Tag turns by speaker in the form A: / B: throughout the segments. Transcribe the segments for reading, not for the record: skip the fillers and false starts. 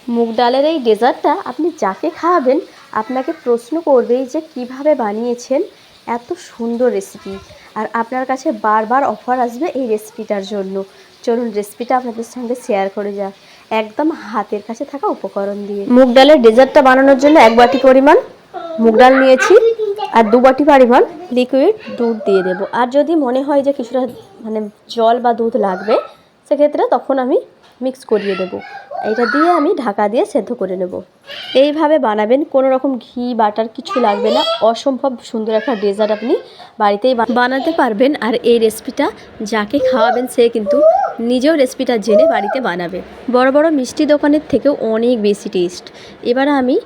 A: মুগ ডালের এই ডেজার্টটা আপনি যাকে খাওয়াবেন আপনাকে প্রশ্ন করবেই যে কিভাবে বানিয়েছেন, এত সুন্দর রেসিপি। আর আপনার কাছে বারবার অফার আসবে এই রেসিপিটার জন্য। চলুন রেসিপিটা আপনাদের সঙ্গে শেয়ার করে যাক, একদম হাতের কাছে থাকা উপকরণ দিয়ে। মুগ ডালের ডেজার্টটা বানানোর জন্য 1 বাটি পরিমাণ মুগ ডাল নিয়েছি আর 2 বাটি পরিমাণ লিকুইড দুধ দিয়ে দেবো। আর যদি মনে হয় যে কিছুটা জল বা দুধ লাগবে, সেক্ষেত্রে তখন আমি মিক্স করিয়ে দেবো। এটা দিয়ে আমি ঢাকা দিয়ে সেদ্ধ করে নেব। এইভাবে বানাবেন, কোনো রকম ঘি বাটার কিছু লাগবে না। অসম্ভব সুন্দর একটা ডেজার্ট আপনি বাড়িতেই বানাতে পারবেন। আর এই রেসিপিটা যাকে খাওয়াবেন সে কিন্তু নিজেও রেসিপিটা জেনে বাড়িতে বানাবে। বড় বড় মিষ্টি দোকানের থেকেও অনেক বেশি টেস্ট। এবার আমি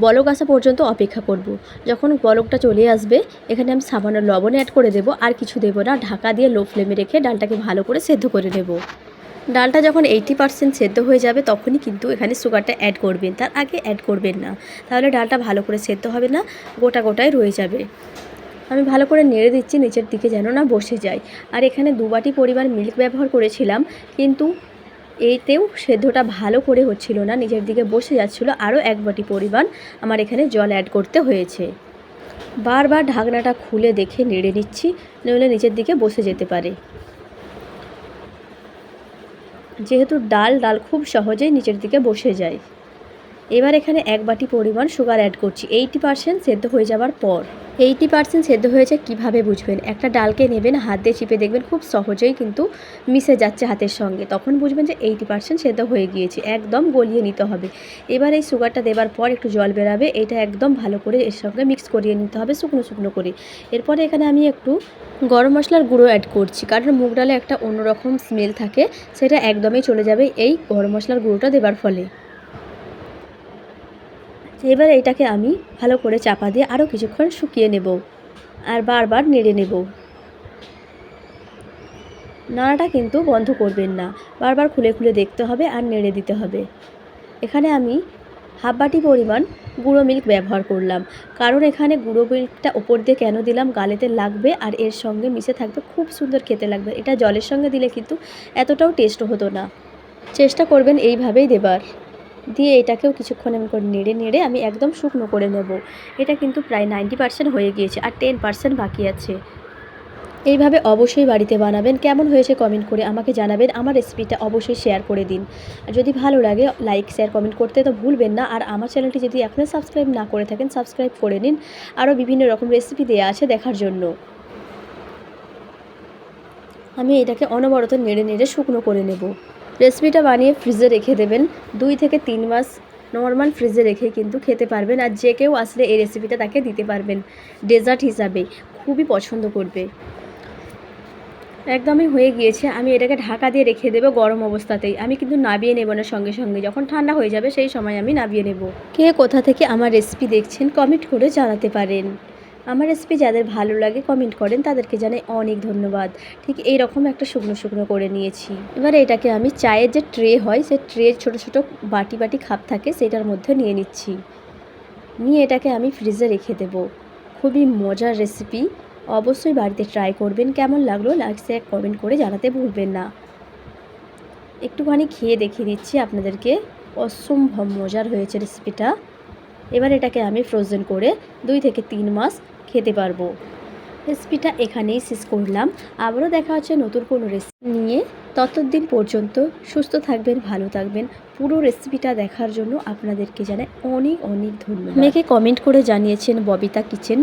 A: বলক আসা পর্যন্ত অপেক্ষা করব। যখন বলকটা চলে আসবে, এখানে আমি সামান্য লবণ অ্যাড করে দেব। আর কিছু দেব না, ঢাকা দিয়ে লো ফ্লেমে রেখে ডালটাকে ভালো করে সেদ্ধ করে নেব। ডালটা যখন 80% সেদ্ধ হয়ে যাবে তখনই কিন্তু এখানে সুগারটা অ্যাড করবেন, তার আগে অ্যাড করবেন না। তাহলে ডালটা ভালো করে সেদ্ধ হবে না, গোটা গোটায় রয়ে যাবে। আমি ভালো করে নেড়ে দিচ্ছি নিচের দিকে যেন না বসে যায়। আর এখানে 2 বাটি পরিমাণ মিল্ক ব্যবহার করেছিলাম, কিন্তু এইতেও সেদ্ধটা ভালো করে হচ্ছিল না, নিচের দিকে বসে যাচ্ছিল। আরও 1 বাটি পরিমাণ আমার এখানে জল অ্যাড করতে হয়েছে। বারবার ঢাকনাটা খুলে দেখে নেড়ে নিচ্ছি, নইলে নিচের দিকে বসে যেতে পারে। যেহেতু ডাল খুব সহজেই নিচের দিকে বসে যায়। এবার এখানে 1 বাটি পরিমাণ সুগার অ্যাড করছি 80% সেদ্ধ হয়ে যাওয়ার পর। 80% সেদ্ধ হয়েছে কিভাবে বুঝবেন? একটা ডালকে নেবেন, হাত দিয়ে চিপে দেখবেন খুব সহজেই কিন্তু মিশে যাচ্ছে হাতের সঙ্গে, তখন বুঝবেন যে 80% সেদ্ধ হয়ে গিয়েছে। একদম গলিয়ে নিতে হবে। এবার এই সুগারটা দেওয়ার পর একটু জল বেরাবে, এটা একদম ভালো করে এর সঙ্গে মিক্স করিয়ে নিতে হবে শুকনো শুকনো করে। এরপরে এখানে আমি একটু গরম মশলার গুঁড়ো অ্যাড করছি, কারণ মুগ ডালে একটা অন্যরকম স্মেল থাকে, সেটা একদমই চলে যাবে এই গরম মশলার গুঁড়োটা দেওয়ার ফলে। এবার এইটাকে আমি ভালো করে চাপা দিয়ে আরও কিছুক্ষণ শুকিয়ে নেব আর বারবার নেড়ে নেব। নাড়াটা কিন্তু বন্ধ করবেন না, বারবার খুলে খুলে দেখতে হবে আর নেড়ে দিতে হবে। এখানে আমি 1/2 বাটি পরিমাণ গুঁড়ো মিল্ক ব্যবহার করলাম, কারণ এখানে গুঁড়ো মিল্কটা ওপর দিয়ে কেন দিলাম, গালেতে লাগবে আর এর সঙ্গে মিশে থাকবে, খুব সুন্দর খেতে লাগবে। এটা জলের সঙ্গে দিলে কিন্তু এতটাও টেস্ট হতো না। চেষ্টা করবেন এইভাবেই দেবার। দিয়ে এটাকেও কিছুক্ষণ করে নেড়ে আমি একদম শুকনো করে নেব। এটা কিন্তু প্রায় 90% হয়ে গিয়েছে, আর 10% বাকি আছে। এইভাবে অবশ্যই বাড়িতে বানাবেন। কেমন হয়েছে কমেন্ট করে আমাকে জানাবেন। আমার রেসিপিটা অবশ্যই শেয়ার করে দিন। আর যদি ভালো লাগে লাইক শেয়ার কমেন্ট করতে তো ভুলবেন না। আর আমার চ্যানেলটি যদি এখনও সাবস্ক্রাইব না করে থাকেন সাবস্ক্রাইব করে নিন, আরও বিভিন্ন রকম রেসিপি দেওয়া আছে দেখার জন্য। আমি এটাকে অনবরত নেড়ে শুকনো করে নেব। রেসিপিটা বানিয়ে ফ্রিজে রেখে দেবেন 2 থেকে 3 মাস। নর্মাল ফ্রিজে রেখে কিন্তু খেতে পারবেন, আর যে কেউ আসলে এই রেসিপিটা তাকে দিতে পারবেন ডেজার্ট হিসাবে, খুবই পছন্দ করবে। একদমই হয়ে গিয়েছে। আমি এটাকে ঢাকা দিয়ে রেখে দেবো গরম অবস্থাতেই। আমি কিন্তু নাবিয়ে নেব না সঙ্গে সঙ্গে, যখন ঠান্ডা হয়ে যাবে সেই সময় আমি নাবিয়ে নেব। কে কোথা থেকে আমার রেসিপি দেখছেন কমেন্ট করে জানাতে পারেন। আমার রেসিপি যাদের ভালো লাগে কমেন্ট করেন, তাদেরকে জানাই অনেক ধন্যবাদ। ঠিক এই রকম একটা শুকনো শুকনো করে নিয়েছি। এবারে এটাকে আমি চায়ের যে ট্রে হয়, সেই ট্রের ছোটো ছোটো বাটি খাপ থাকে, সেটার মধ্যে নিয়ে নিচ্ছি। নিয়ে এটাকে আমি ফ্রিজে রেখে দেব। খুবই মজার রেসিপি, অবশ্যই বাড়িতে ট্রাই করবেন। কেমন লাগলো লাইক শেয়ার কমেন্ট করে জানাতে ভুলবেন না। একটুখানি খেয়ে দেখিয়ে দিচ্ছি আপনাদেরকে, অসম্ভব মজার হয়েছে রেসিপিটা। এবার এটাকে আমি ফ্রোজেন করে 2 থেকে 3 মাস খেতে পারবো। রেসিপিটা এখানেই শেষ করলাম। আবারও দেখা হচ্ছে নতুন কোনো রেসিপি নিয়ে। ততদিন পর্যন্ত সুস্থ থাকবেন, ভালো থাকবেন। পুরো রেসিপিটা দেখার জন্য আপনাদেরকে জানাই অনেক অনেক ধন্যবাদ। মেয়েকে কমেন্ট করে জানিয়েছেন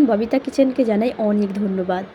A: ববিতা কিচেনকে জানাই অনেক ধন্যবাদ।